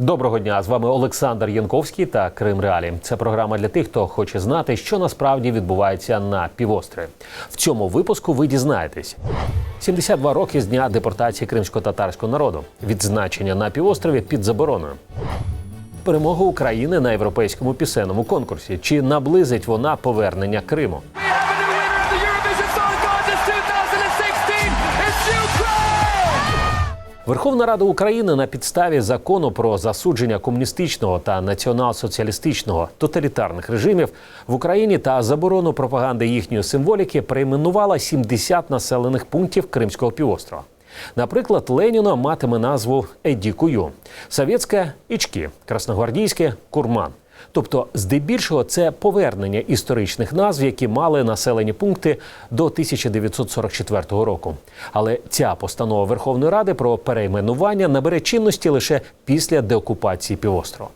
Доброго дня, з вами Олександр Янковський та Крим Реалії. Це програма для тих, хто хоче знати, що насправді відбувається на півострові. В цьому випуску ви дізнаєтесь. 72 роки з дня депортації кримсько-татарського народу. Відзначення на півострові під забороною. Перемога України на європейському пісенному конкурсі. Чи наблизить вона повернення Криму? Верховна Рада України на підставі закону про засудження комуністичного та націонал-соціалістичного тоталітарних режимів в Україні та заборону пропаганди їхньої символіки перейменувала 70 населених пунктів Кримського півострова. Наприклад, Леніно матиме назву Едікую, Совєтське – Ічки, Красногвардійське – Курман. Тобто, здебільшого, це повернення історичних назв, які мали населені пункти до 1944 року. Але ця постанова Верховної Ради про перейменування набере чинності лише після деокупації півострова.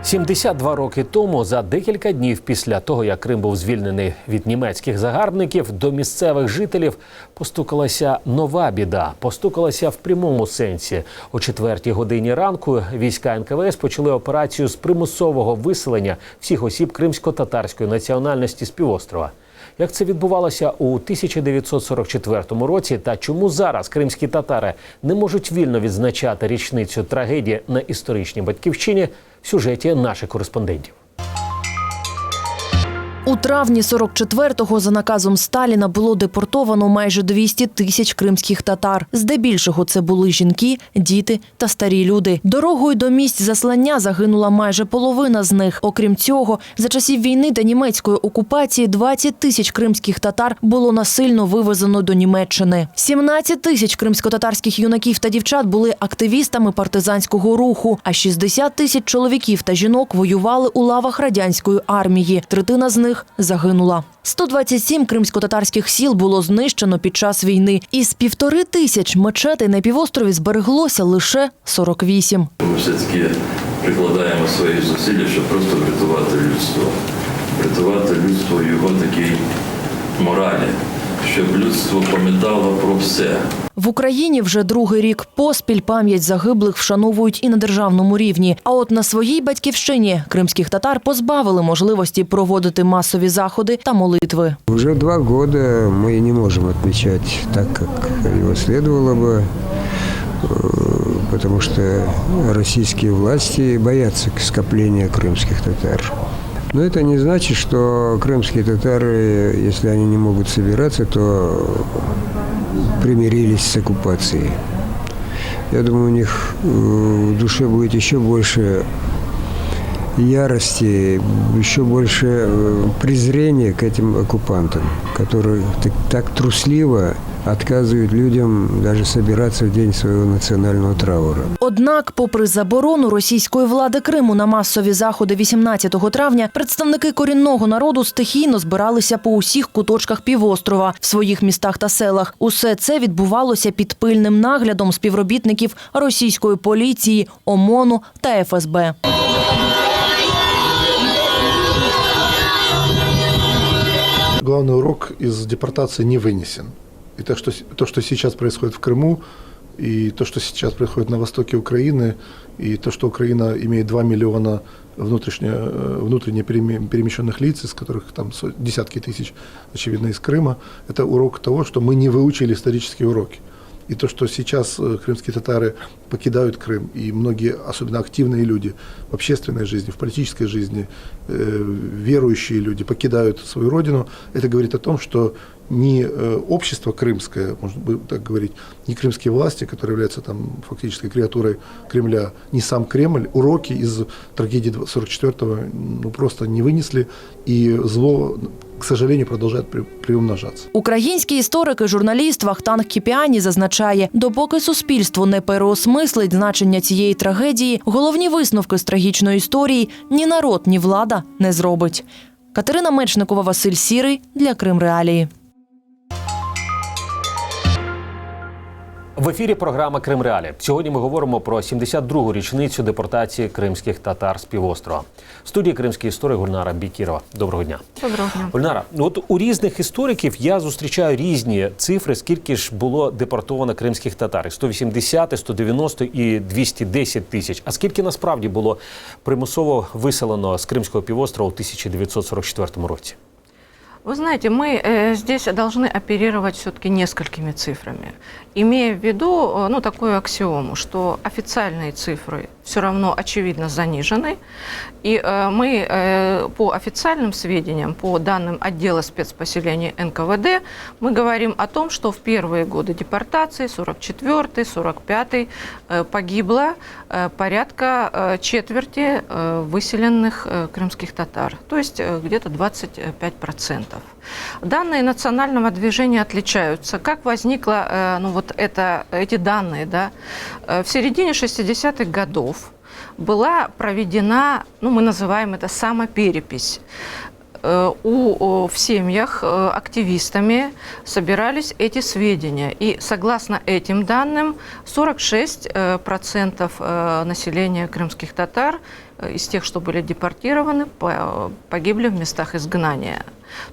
72 роки тому, за декілька днів після того, як Крим був звільнений від німецьких загарбників, до місцевих жителів постукалася нова біда. Постукалася в прямому сенсі. О 4-й годині ранку війська НКВС почали операцію з примусового виселення всіх осіб кримсько-татарської національності з півострова. Як це відбувалося у 1944 році та чому зараз кримські татари не можуть вільно відзначати річницю трагедії на історичній батьківщині – в сюжеті наших кореспондентів. У травні 44-го за наказом Сталіна було депортовано майже 200 тисяч кримських татар. Здебільшого це були жінки, діти та старі люди. Дорогою до місць заслання загинула майже половина з них. Окрім цього, за часів війни та німецької окупації 20 тисяч кримських татар було насильно вивезено до Німеччини. 17 тисяч кримсько-татарських юнаків та дівчат були активістами партизанського руху, а 60 тисяч чоловіків та жінок воювали у лавах радянської армії. Третина з них загинула. 127 кримсько-татарських сіл було знищено під час війни. Із 1500 мечетей на півострові збереглося лише 48. Ми все-таки прикладаємо свої зусилля, щоб просто врятувати людство. Врятувати людство його такій моралі, щоб людство пам'ятало про все. В Україні вже другий рік поспіль пам'ять загиблих вшановують і на державному рівні. А от на своїй батьківщині кримських татар позбавили можливості проводити масові заходи та молитви. Уже 2 года мы не можем отмечать так, как его следовало бы, потому что российские власти боятся скопления крымских татар. Но это не значит, что крымские татары, если они не могут собираться, то примирились с оккупацией. Я думаю, у них в душе будет еще больше ярости, еще больше презрения к этим оккупантам, которые так трусливо отказують людям навіть збиратися в день свого національного трауру. Однак, попри заборону російської влади Криму на масові заходи 18 травня, представники корінного народу стихійно збиралися по усіх куточках півострова, в своїх містах та селах. Усе це відбувалося під пильним наглядом співробітників російської поліції, ОМОНу та ФСБ. Главный урок из депортации не вынесен. И то, что сейчас происходит в Крыму, и то, что сейчас происходит на востоке Украины, и то, что Украина имеет 2 миллиона внутренне перемещенных лиц, из которых там десятки тысяч, очевидно, из Крыма, это урок того, что мы не выучили исторические уроки. И то, что сейчас крымские татары покидают Крым, и многие, особенно активные люди в общественной жизни, в политической жизни, верующие люди покидают свою родину, это говорит о том, что не общество крымское, можно так говорить, не крымские власти, которые являются там фактически креатурой Кремля, не сам Кремль, уроки из трагедии 44-го просто не вынесли, и зло, к сожалению, продовжує приумножатися. Український історик і журналіст Вахтанг Кіпіані зазначає, допоки суспільство не переосмислить значення цієї трагедії, головні висновки з трагічної історії ні народ, ні влада не зробить. Катерина Мечникова, Василь Сірий для Крим Реалії. В ефірі програма «Крим Реалі». Сьогодні ми говоримо про 72-гу річницю депортації кримських татар з півострова. В студії кримський історик Гульнара Бікірова. Доброго дня. Доброго дня. Гульнара, от у різних істориків я зустрічаю різні цифри, скільки ж було депортовано кримських татар. 180, 190 і 210 тисяч. А скільки насправді було примусово виселено з Кримського півострова у 1944 році? Вы знаете, мы здесь должны оперировать все-таки несколькими цифрами, имея в виду такую аксиому, что официальные цифры все равно очевидно занижены, и мы по официальным сведениям, по данным отдела спецпоселений НКВД, мы говорим о том, что в первые годы депортации, 44-й, 45-й, погибло порядка четверти выселенных крымских татар, то есть где-то 25%. Данные национального движения отличаются. Как возникло эти данные? Да? В середине 60-х годов была проведена, мы называем это самоперепись. В семьях активистами собирались эти сведения. И согласно этим данным, 46% населения крымских татар из тех, что были депортированы, погибли в местах изгнания.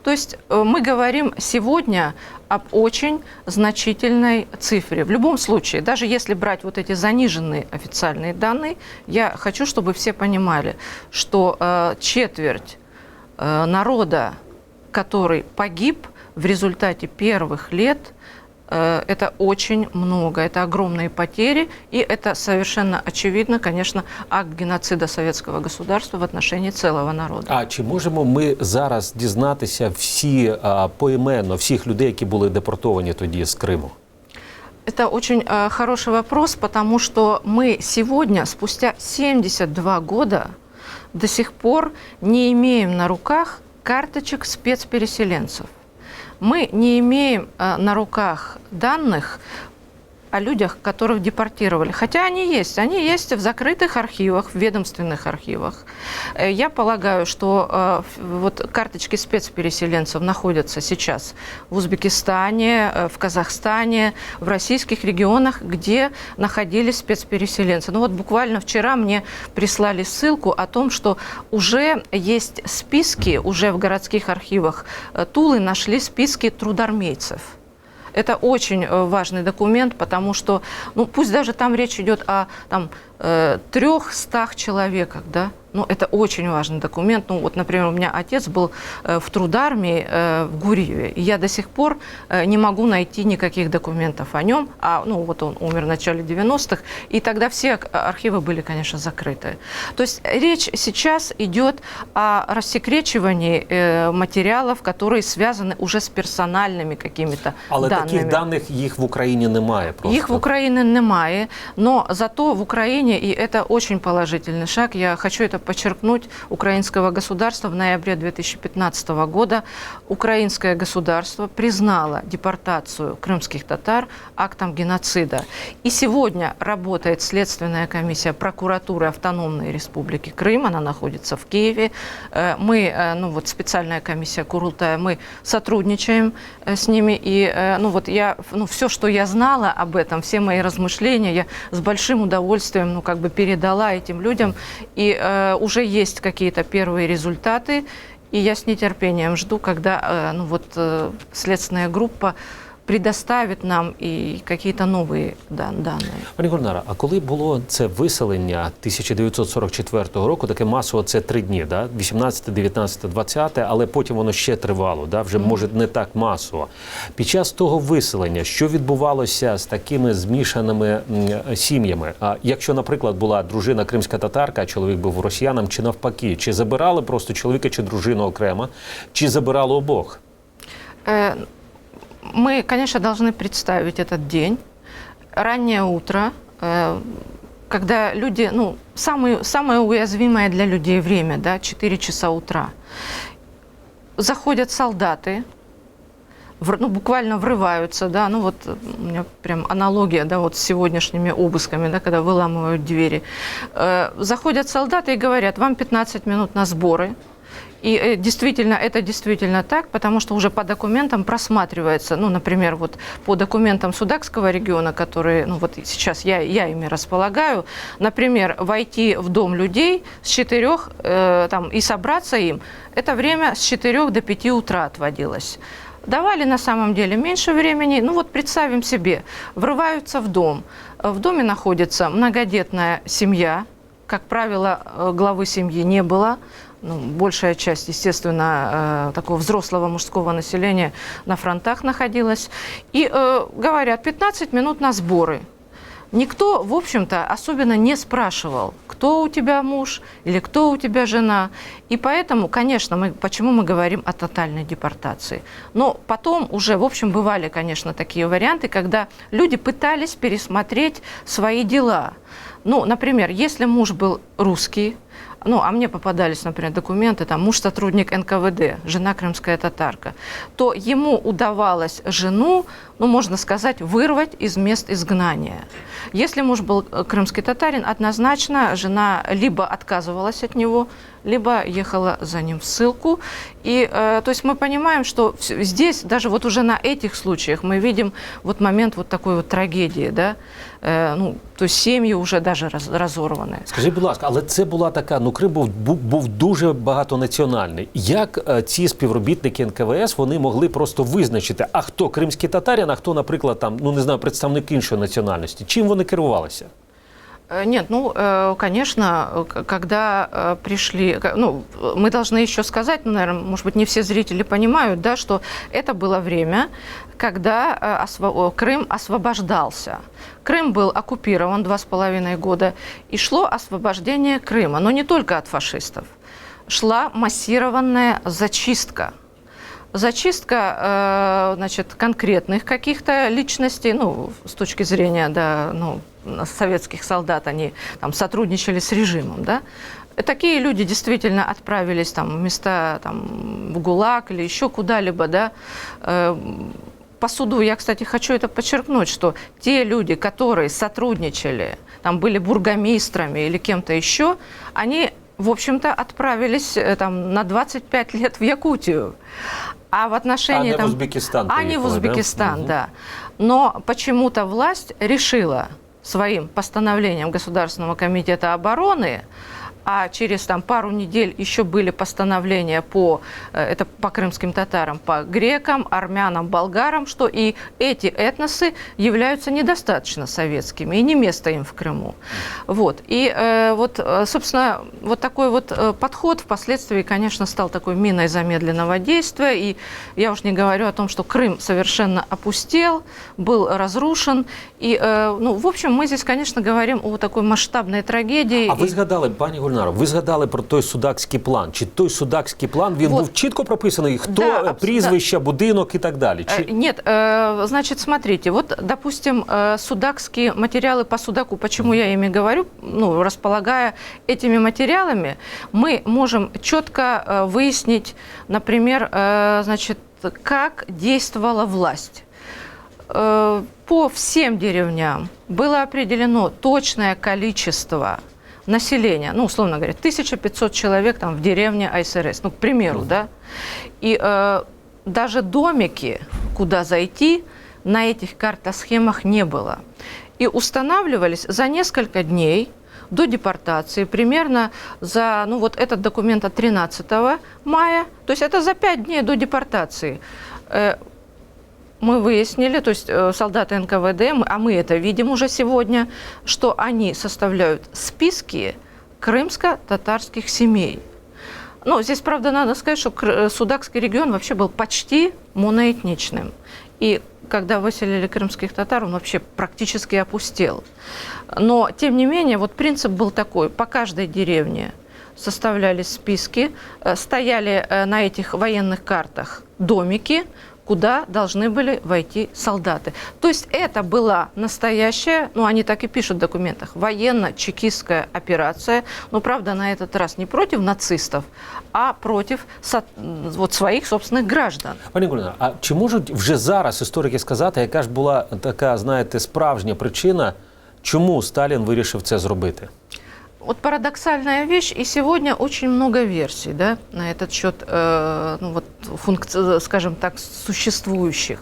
То есть мы говорим сегодня об очень значительной цифре. В любом случае, даже если брать вот эти заниженные официальные данные, я хочу, чтобы все понимали, что четверть народа, который погиб в результате первых лет, это очень много, это огромные потери, и это совершенно очевидно, конечно, акт геноцида советского государства в отношении целого народу. А чи можемо ми зараз дізнатися поіменно всіх людей, які були депортовані тоді з Криму? Это очень хороший вопрос, потому что мы сегодня, спустя 72 года, до сих пор не имеем на руках карточек спецпереселенцев. Мы не имеем на руках данных о людях, которых депортировали. Хотя они есть в закрытых архивах, в ведомственных архивах. Я полагаю, что карточки спецпереселенцев находятся сейчас в Узбекистане, в Казахстане, в российских регионах, где находились спецпереселенцы. Буквально вчера мне прислали ссылку о том, что уже есть списки, уже в городских архивах Тулы нашли списки трудармейцев. Это очень важный документ, потому что, пусть даже там речь идет о 300 человеках, да, но это очень важный документ. Например, у меня отец был в трудармии в Гурьеве, и я до сих пор не могу найти никаких документов о нем. Он умер в начале 90-х, и тогда все архивы были, конечно, закрыты. То есть речь сейчас идет о рассекречивании материалов, которые связаны уже с персональными какими-то Але данными. таких даних їх в Україні немає просто. Їх в Україні немає, но зато в Украине, и это очень положительный шаг, я хочу это подчеркнуть, украинского государства в ноябре 2015 года украинское государство признало депортацию крымских татар актом геноцида. И сегодня работает Следственная комиссия прокуратуры Автономной Республики Крым, она находится в Киеве. Мы, специальная комиссия Курултая, мы сотрудничаем с ними, и все, что я знала об этом, все мои размышления, я с большим удовольствием передала этим людям, и уже есть какие-то первые результаты, и я с нетерпением жду, когда следственная группа предоставить нам і якісь нові дані. Пані Гульнара, а коли було це виселення 1944 року, таке масово, це 3 дні, да? 18, 19, 20, але потім воно ще тривало, да? Вже, може, не так масово. Під час того виселення, що відбувалося з такими змішаними сім'ями? А якщо, наприклад, була дружина кримська татарка, а чоловік був росіяном, чи навпаки? Чи забирали просто чоловіка чи дружину окремо, чи забирали обох? Мы, конечно, должны представить этот день, раннее утро, когда люди, самое уязвимое для людей время, да, 4 часа утра. Заходят солдаты, буквально врываются, да, у меня прям аналогия, да, с сегодняшними обысками, да, когда выламывают двери. Заходят солдаты и говорят: вам 15 минут на сборы. И действительно, это действительно так, потому что уже по документам просматривается, ну, например, вот по документам Судакского региона, которые, ну, вот сейчас я ими располагаю, например, войти в дом людей с 4 там, и собраться им, это время с 4 до 5 утра отводилось. Давали на самом деле меньше времени. Ну вот представим себе, врываются в дом. В доме находится многодетная семья. Как правило, главы семьи не было. Ну, большая часть, естественно, такого взрослого мужского населения на фронтах находилась. И говорят, 15 минут на сборы. Никто, в общем-то, особенно не спрашивал, кто у тебя муж или кто у тебя жена. И поэтому, конечно, почему мы говорим о тотальной депортации. Но потом уже, в общем, бывали, конечно, такие варианты, когда люди пытались пересмотреть свои дела. Ну, например, если муж был русский, ну, а мне попадались, например, документы, там, муж сотрудник НКВД, жена крымская татарка, то ему удавалось жену, ну, можно сказать, вырвать из мест изгнания. Если муж был крымский татарин, однозначно жена либо отказывалась от него, либо ехала за ним в ссылку. И, то есть мы понимаем, что здесь, даже вот уже на этих случаях, мы видим вот момент вот такой вот трагедии, да, ну, то есть сім'ї вже даже розорвані. Скажіть, будь ласка, але це була така, ну, Крим був дуже багатонаціональний. Як ці співробітники НКВС, вони могли просто визначити, а хто кримський татарин, а хто, наприклад, там, ну, не знаю, представник іншої національності? Чим вони керувалися? Нет, ну, конечно, когда пришли, ну, мы должны еще сказать, ну, наверное, может быть, не все зрители понимают, да, что это было время, когда Крым освобождался. Крым был оккупирован 2,5 года, и шло освобождение Крыма, но не только от фашистов. Шла массированная зачистка. Зачистка, значит, конкретных каких-то личностей, ну, с точки зрения, да, ну, советских солдат, они там сотрудничали с режимом, да. Такие люди действительно отправились там в места, там, в ГУЛАГ или еще куда-либо, да. По суду, я, кстати, хочу это подчеркнуть, что те люди, которые сотрудничали, там, были бургомистрами или кем-то еще, они, в общем-то, отправились там, на 25 лет в Якутию. А в отношении... в Узбекистан А не в Узбекистан, да. Но почему-то власть решила своим постановлением Государственного комитета обороны, а через там, пару недель еще были постановления это по крымским татарам, по грекам, армянам, болгарам, что и эти этносы являются недостаточно советскими, и не место им в Крыму. Вот. И вот, собственно, вот такой вот подход впоследствии, конечно, стал такой миной замедленного действия, и я уж не говорю о том, что Крым совершенно опустел, был разрушен, и, ну, в общем, мы здесь, конечно, говорим о такой масштабной трагедии. А ви згадали, пані Гульнаро, ви згадали про той судакський план. Чи той судакський план, він був чітко прописаний? Хто, да, прізвища, будинок і так далі? Чи... Нет, значит, смотрите, вот, допустим, судакские материалы по Судаку, почему я ими говорю, ну, располагая этими материалами, мы можем четко выяснить, например, значит, как действовала власть. По всем деревням было определено точное количество населения, ну, условно говоря, 1500 человек там в деревне Айсерес, ну, к примеру, да, и даже домики, куда зайти, на этих картосхемах не было. И устанавливались за несколько дней до депортации, примерно за, ну, вот этот документ от 13 мая, то есть это за 5 дней до депортации. Мы выяснили, то есть солдаты НКВД, а мы это видим уже сегодня, что они составляют списки крымско-татарских семей. Ну, здесь, правда, надо сказать, что Судакский регион вообще был почти моноэтничным. И когда выселили крымских татар, он вообще практически опустел. Но, тем не менее, вот принцип был такой. По каждой деревне составлялись списки, стояли на этих военных картах домики, куда должны были войти солдаты. То есть это была настоящая, ну они так и пишут в документах, военно-чекистская операция, но, правда, на этот раз не против нацистов, а против вот своїх собственних граждан. Пані Гульнаро, а чи можуть вже зараз історики сказати, яка ж була така, знаєте, справжня причина, чому Сталін вирішив це зробити? Вот парадоксальная вещь, и сегодня очень много версий, да, на этот счет, скажем так, существующих.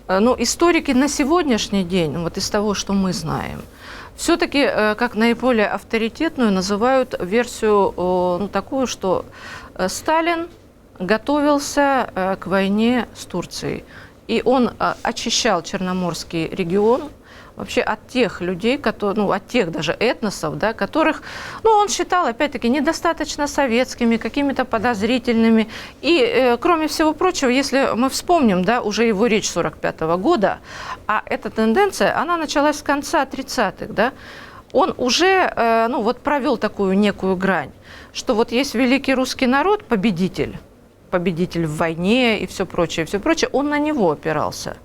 Но историки на сегодняшний день, вот из того, что мы знаем, все-таки как наиболее авторитетную называют версию такую, что Сталин готовился к войне с Турцией. И он очищал Черноморский регион вообще от тех людей, которые, от тех даже этносов, да, которых, он считал, опять-таки, недостаточно советскими, какими-то подозрительными. И, кроме всего прочего, если мы вспомним, да, уже его речь 1945 года, а эта тенденция, она началась с конца 30-х, да, он уже, провел такую некую грань, что вот есть великий русский народ, победитель в войне и все прочее, он на него опирался.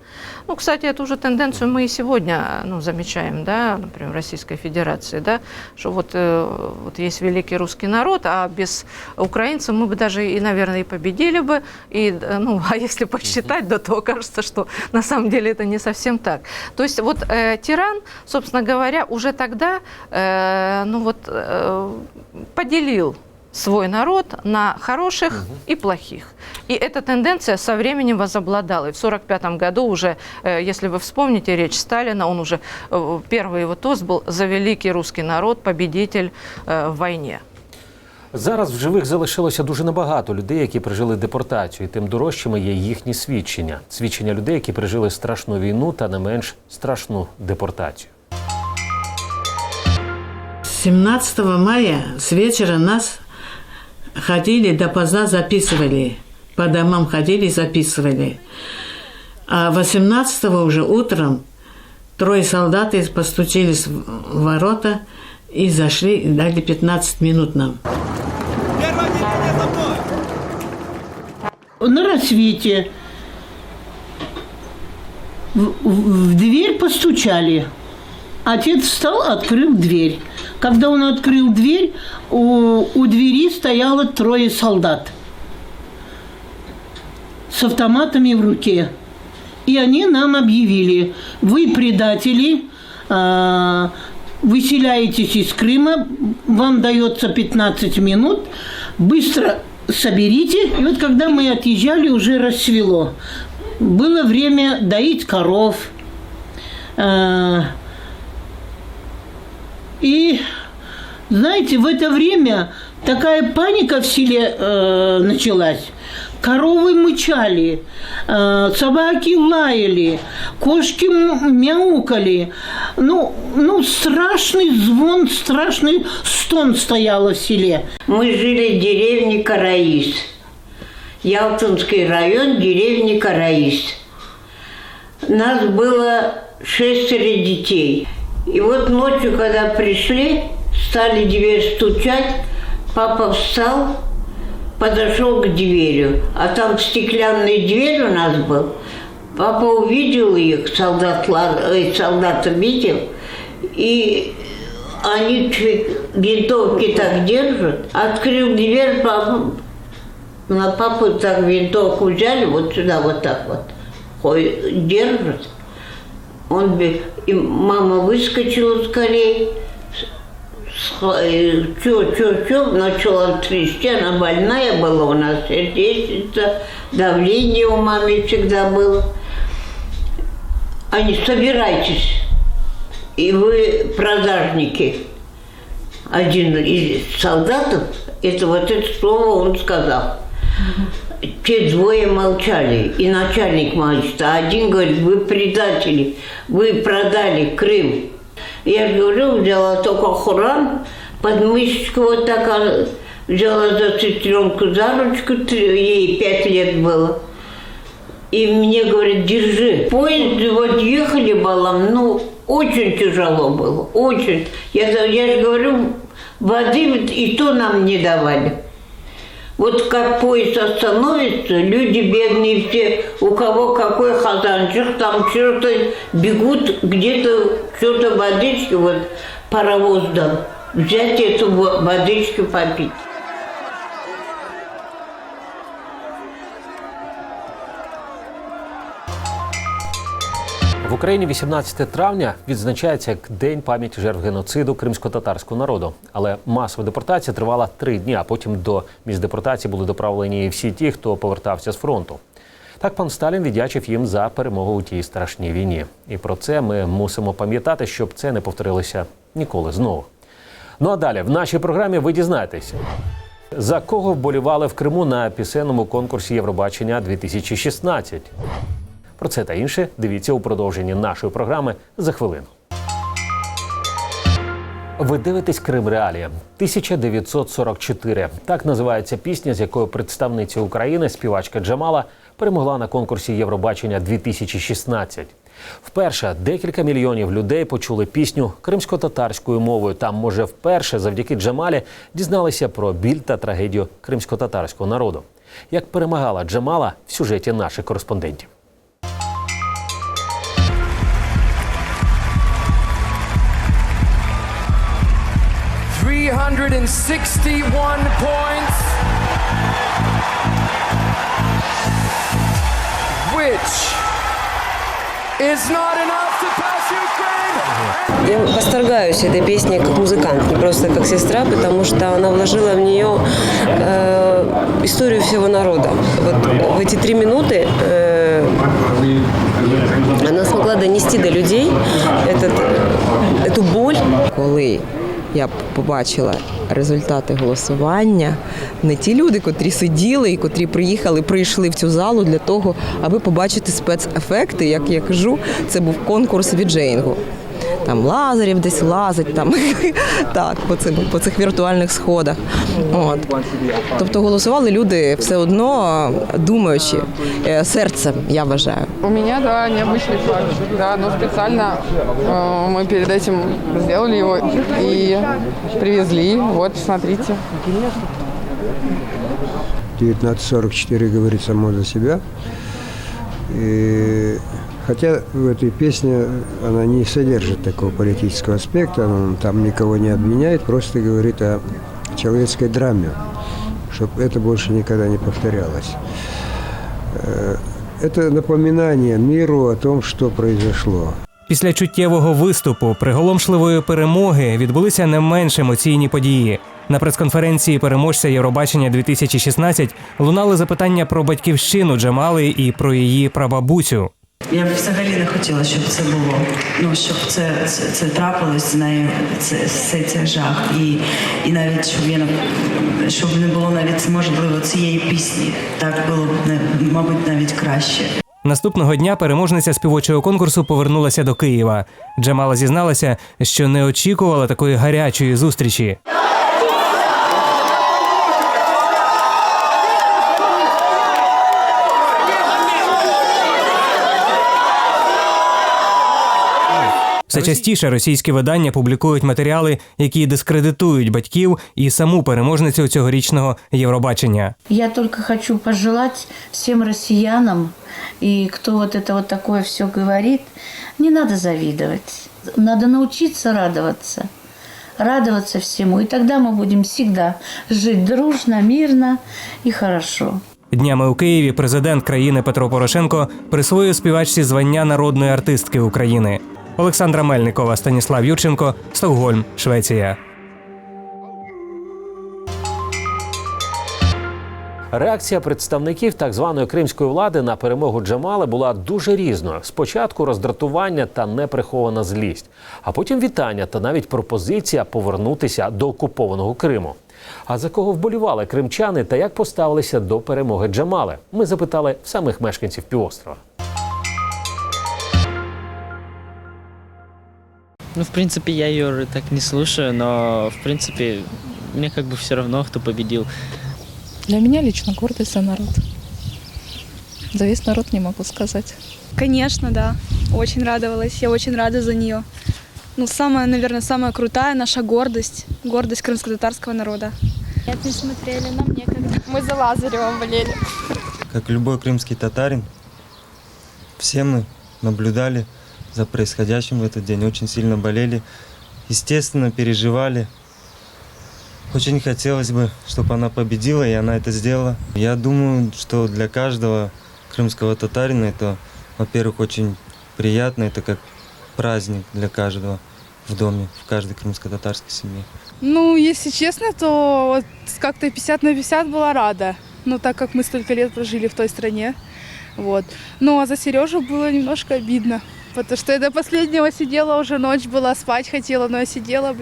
Кстати, эту же тенденцию мы и сегодня замечаем, да, например, в Российской Федерации, да, что вот есть великий русский народ, а без украинцев мы бы даже и, наверное, и победили бы, а если посчитать, то окажется, что на самом деле это не совсем так. То есть вот тиран, собственно говоря, уже тогда поделил свой народ на хороших и плохих. И эта тенденция со временем возобладала. И в 1945 году уже, если вы вспомните речь Сталина, он уже, первый его тост был «За великий русский народ, победитель в войне». Зараз в живих залишилося дуже небагато людей, які пережили депортацію, і тим дорожчими є їхні свідчення. Свідчення людей, які пережили страшну війну та не менш страшну депортацію. 17 мая с вечера нас ходили, допоздна записывали. По домам ходили, записывали. А 18-го уже утром 3 солдаты постучились в ворота и зашли, и дали 15 минут нам. На рассвете в дверь постучали. Отец встал, открыл дверь. Когда он открыл дверь, у двери стояло 3 солдат с автоматами в руке. И они нам объявили: вы предатели, выселяетесь из Крыма, вам дается 15 минут, быстро соберите. И вот когда мы отъезжали, уже рассвело. Было время доить коров. И, знаете, в это время такая паника в селе началась. Коровы мычали, собаки лаяли, кошки мяукали. Страшный звон, страшный стон стоял в селе. Мы жили в деревне Караис. Ялтинский район, деревня Караис. Нас было 6 детей. И вот ночью, когда пришли, стали дверь стучать, папа встал, подошел к двери, а там стеклянная дверь у нас была. Папа увидел их, солдата видел, и они винтовки так держат. Открыл дверь, на папу так винтовку взяли, вот сюда, вот так вот, держат. И мама выскочила скорее, начала трясти, она больная была у нас, сердечница, давление у мамы всегда было. Они: собирайтесь, и вы продажники. Один из солдатов, это слово он сказал. Те 2 молчали, и начальник молчит, а один говорит: вы предатели, вы продали Крым. Я же говорю, взяла только Хуран, под мышечку вот так, взяла за сестренку за ручку, ей 5 лет было. И мне говорит: держи. Поезд вот ехали балом, очень тяжело было, очень. Я же говорю, воды и то нам не давали. Вот как поезд остановится, люди бедные все, у кого какой хазанчик, там что-то бегут, где-то что-то водички, вот паровоз дал, взять эту водичку попить. В Україні 18 травня відзначається як День пам'яті жертв геноциду кримсько-татарського народу. Але масова депортація тривала 3 дні, а потім до місць депортації були доправлені і всі ті, хто повертався з фронту. Так пан Сталін віддячив їм за перемогу у тій страшній війні. І про це ми мусимо пам'ятати, щоб це не повторилося ніколи знову. Ну а далі в нашій програмі ви дізнаєтеся, за кого вболівали в Криму на пісенному конкурсі Євробачення-2016. Про це та інше дивіться у продовженні нашої програми за хвилину. Ви дивитесь «Крим Реалії». 1944. Так називається пісня, з якою представниця України, співачка Джамала, перемогла на конкурсі Євробачення-2016. Вперше декілька мільйонів людей почули пісню кримсько-татарською мовою. Там, може, вперше завдяки Джамалі дізналися про біль та трагедію кримсько-татарського народу. Як перемагала Джамала в сюжеті наших кореспондентів. points, which is not enough to pass Ukraine. Я восторгаюсь этой песней как музыкант, не просто как сестра, потому что она вложила в нее историю всего народа. Вот в эти 3 минуты она смогла донести до людей эту боль. Коли я побачила результати голосування, не ті люди, котрі сиділи і котрі прийшли в цю залу для того, аби побачити спецефекти, як я кажу, це був конкурс від Джейнгу. Там Лазарів десь лазить, там, так, по цих віртуальних сходах. От. Тобто голосували люди все одно думаючи, серцем, я вважаю. У меня, да, необычный факт, да, но специально мы перед этим сделали его и привезли, вот, смотрите. 1944 говорит само за себя. И хотя в этой песне она не содержит такого политического аспекта, она там никого не обвиняет, просто говорит о человеческой драме, чтобы это больше никогда не повторялось. Это напоминание миру о том, що произошло. Після чуттєвого виступу, приголомшливої перемоги відбулися не менш емоційні події. На прес-конференції переможця Євробачення-2016 лунали запитання про батьківщину Джамали і про її прабабусю. Я б взагалі не хотіла, щоб це було. Ну, щоб це трапилось з нею, цей жах. І навіть, щоб не було навіть, можливо, цієї пісні. Так було б, мабуть, навіть краще. Наступного дня переможниця співочого конкурсу повернулася до Києва. Джамала зізналася, що не очікувала такої гарячої зустрічі. Все частіше російські видання публікують матеріали, які дискредитують батьків і саму переможницю цьогорічного Євробачення. Я тільки хочу пожелати всім росіянам, і хто вот это вот такое все говорить, не надо завидовать. Надо научиться радоваться всему, и тогда мы будем всегда жить дружно, мирно и хорошо. Днями у Києві президент країни Петро Порошенко присвоїв співачці звання народної артистки України. Олександра Мельникова, Станіслав Юрченко, Стокгольм, Швеція. Реакція представників так званої кримської влади на перемогу Джамали була дуже різною. Спочатку роздратування та неприхована злість, а потім вітання та навіть пропозиція повернутися до окупованого Криму. А за кого вболівали кримчани та як поставилися до перемоги Джамали? Ми запитали в самих мешканців півострова. Ну, в принципе, я ее так не слушаю, но, в принципе, мне как бы все равно, кто победил. Для меня лично гордость за народ. За весь народ не могу сказать. Конечно, да. Очень радовалась. Я очень рада за нее. Ну, наверное, самая крутая наша гордость. Гордость крымско-татарского народа. Нет, не смотрели, нам некогда. Мы за Лазаревым болели. Как любой крымский татарин, все мы наблюдали за происходящим в этот день, очень сильно болели, естественно, переживали. Очень хотелось бы, чтобы она победила, и она это сделала. Я думаю, что для каждого крымского татарина это, во-первых, очень приятно, это как праздник для каждого в доме, в каждой крымско-татарской семье. Ну, если честно, то вот как-то 50 на 50 была рада. Ну, так как мы столько лет прожили в той стране. Вот. Ну, а за Сережу было немножко обидно. Потому что я до последнего сидела, уже ночь была, спать хотела, но я сидела,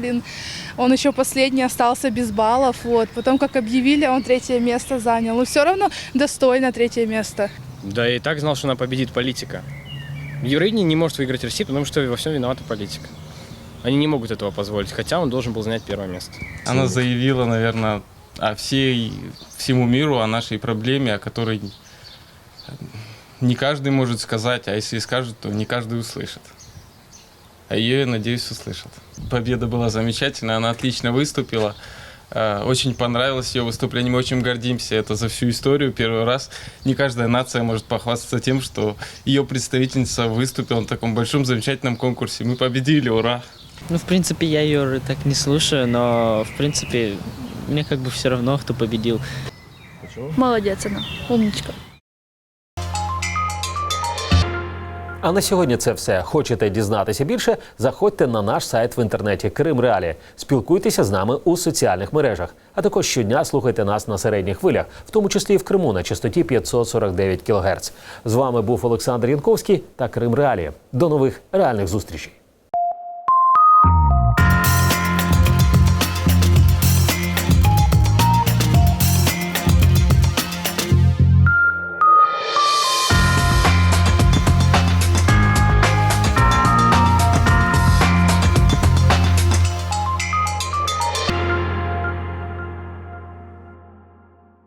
он еще последний остался без баллов. Вот. Потом, как объявили, он 3-е место занял. Но все равно достойно 3-е место. Да, я и так знал, что она победит политика. Евровидение не может выиграть Россия, потому что во всем виновата политика. Они не могут этого позволить, хотя он должен был занять 1-е место. Она заявила, наверное, всему миру о нашей проблеме, о которой не каждый может сказать, а если и скажет, то не каждый услышит. А ее, я надеюсь, услышат. Победа была замечательная, она отлично выступила. Очень понравилось ее выступление, мы очень гордимся. Это за всю историю первый раз. Не каждая нация может похвастаться тем, что ее представительница выступила на таком большом замечательном конкурсе. Мы победили, ура! Ну, в принципе, я ее так не слушаю, но, в принципе, мне как бы все равно, кто победил. Молодец она, умничка. А на сьогодні це все. Хочете дізнатися більше? Заходьте на наш сайт в інтернеті Крим Реалії. Спілкуйтеся з нами у соціальних мережах. А також щодня слухайте нас на середніх хвилях, в тому числі і в Криму на частоті 549 кГц. З вами був Олександр Янковський та Крим Реалії. До нових реальних зустрічей.